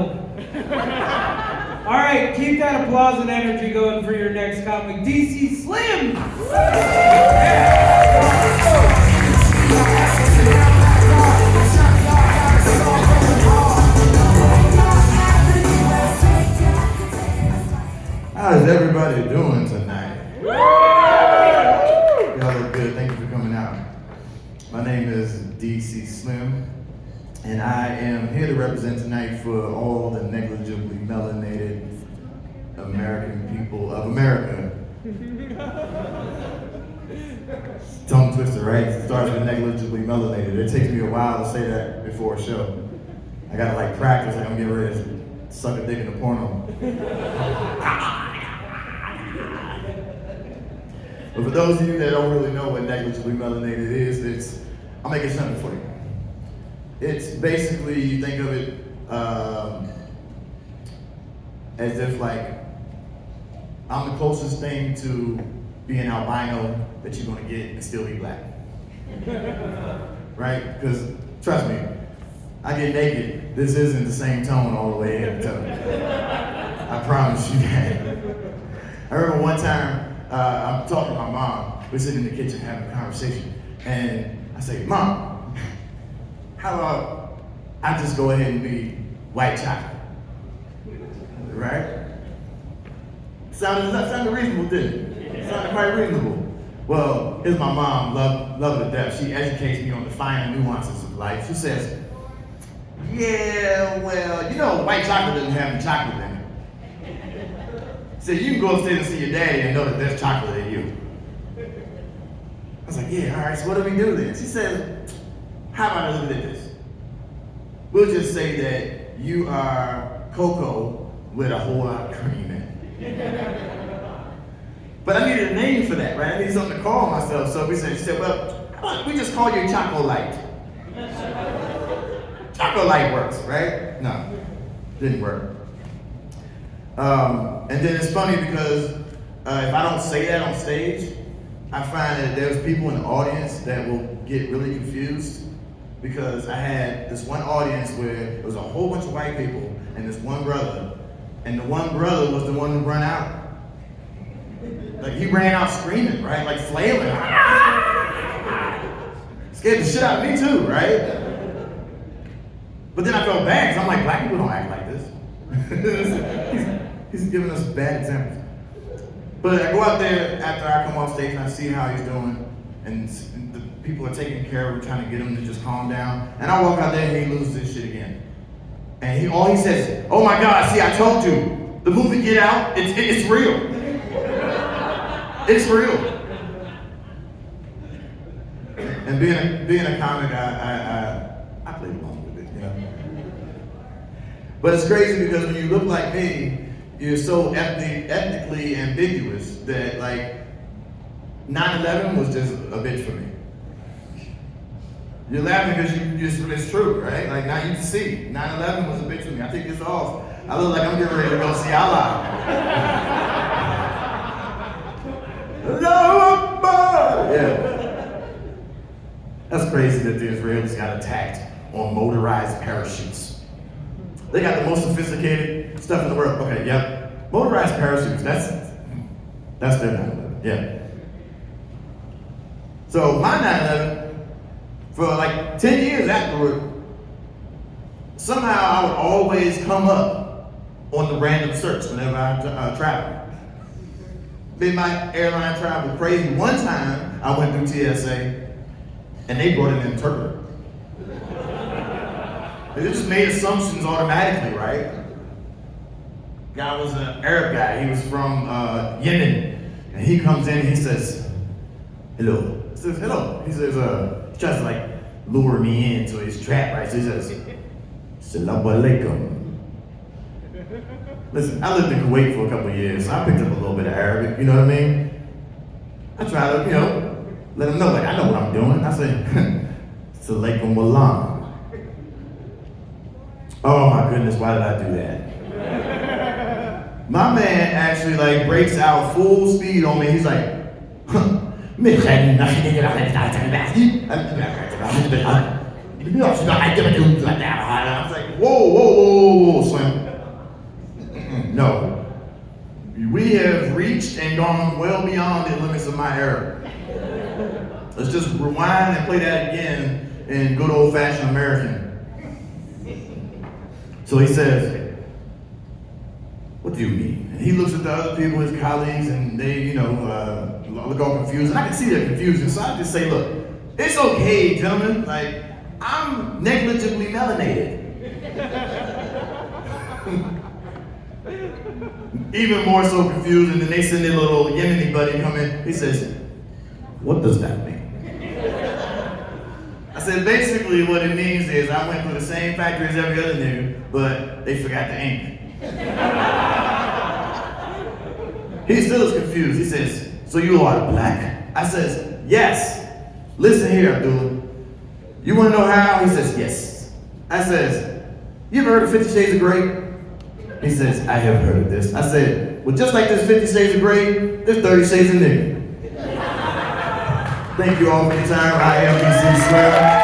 level. All right, keep that applause and energy going for your next comic, DC Slim. How's everybody doing tonight? Y'all look good. Thank you for coming out. My name is DC Slim, and I am here to represent tonight for all the negligibly melanated American people of America. Tongue twister, right? It starts with negligibly melanated. It takes me a while to say that before a show. I gotta like practice, like I'm getting ready to suck a dick in a porno. But for those of you that don't really know what negligibly melanated is, I'll make it simple for you. It's basically, you think of it as if like, I'm the closest thing to being albino that you're gonna get and still be black. Right? Because trust me, I get naked, this isn't the same tone all the way in. I promise you that. I remember one time, I'm talking to my mom. We're sitting in the kitchen having a conversation, and I say, "Mom, how about I just go ahead and be white chocolate?" Right? Sounded reasonable, didn't it? Sounded quite reasonable. Well, here's my mom, love her to death. She educates me on the finer nuances of life. She says, "Yeah, well, you know, white chocolate doesn't have any chocolate in it. So you can go upstairs and see your daddy and know that there's chocolate in you." I was like, "Yeah, all right, so what do we do then?" She says, "How about I look at this? We'll just say that you are cocoa with a whole lot of cream in it." But I needed a name for that, right? I needed something to call myself. So she said, "Well, how about we just call you Choco Light?" Choco Light works, right? No, didn't work. And then it's funny because if I don't say that on stage, I find that there's people in the audience that will get really confused, because I had this one audience where there was a whole bunch of white people and this one brother, and the one brother was the one who ran out. Like he ran out screaming, right? Like flailing. Scared the shit out of me too, right? But then I felt bad, because I'm like, black people don't act like this. He's giving us bad examples. But I go out there after I come off stage and I see how he's doing, and the people are taking care of him, trying to get him to just calm down. And I walk out there and he loses his shit again. And all he says is, "Oh my God, see, I told you, the movie Get Out, it's real. It's real." And being a comic, I played along with it, you know. But it's crazy because when you look like me, you're so ethnically ambiguous that like 9/11 was just a bitch for me. You're laughing because it's true, right? Like now you can see 9/11 was a bitch for me. I take this off. I look like I'm getting ready to go see Allah. Yeah. That's crazy that the Israelis got attacked on motorized parachutes. They got the most sophisticated stuff in the world. Okay, yep. Motorized parachutes, that's their 9/11, yeah. So my 9/11, for like 10 years afterward, somehow I would always come up on the random search whenever I travel. Made my airline travel crazy. One time I went through TSA and they brought an interpreter. They just made assumptions automatically, right? Guy was an Arab guy. He was from Yemen. And he comes in and he says, "Hello." He says, "Hello." He says, he tries to like lure me into his trap, right? So he says, "Assalamu alaikum." Listen, I lived in Kuwait for a couple of years, so I picked up a little bit of Arabic, you know what I mean? I try to, let them know, like, I know what I'm doing. I say, "Salaikum wallah." Oh my goodness, why did I do that? My man actually like breaks out full speed on me. He's like, I was like, whoa, Slim. and gone well beyond the limits of my era. Let's just rewind and play that again in good old-fashioned American. So he says, what do you mean? And he looks at the other people, his colleagues, and they, look all confused. And I can see their confusion, so I just say, look, it's okay, gentlemen. Like, I'm negligibly melanated. Even more so confused, and then they send their little Yemeni buddy come in. He says, what does that mean? I said, basically what it means is I went through the same factory as every other nigga, but they forgot the ink. He still is confused. He says, so you are black? I says, yes. Listen here, Abdullah. You want to know how? He says, yes. I says, you ever heard of 50 Shades of Grey? He says, I have heard of this. I said, well, just like there's 50 Shades of Grey, there's 30 Shades of Nigga. Thank you all for your time. I am BC Slim.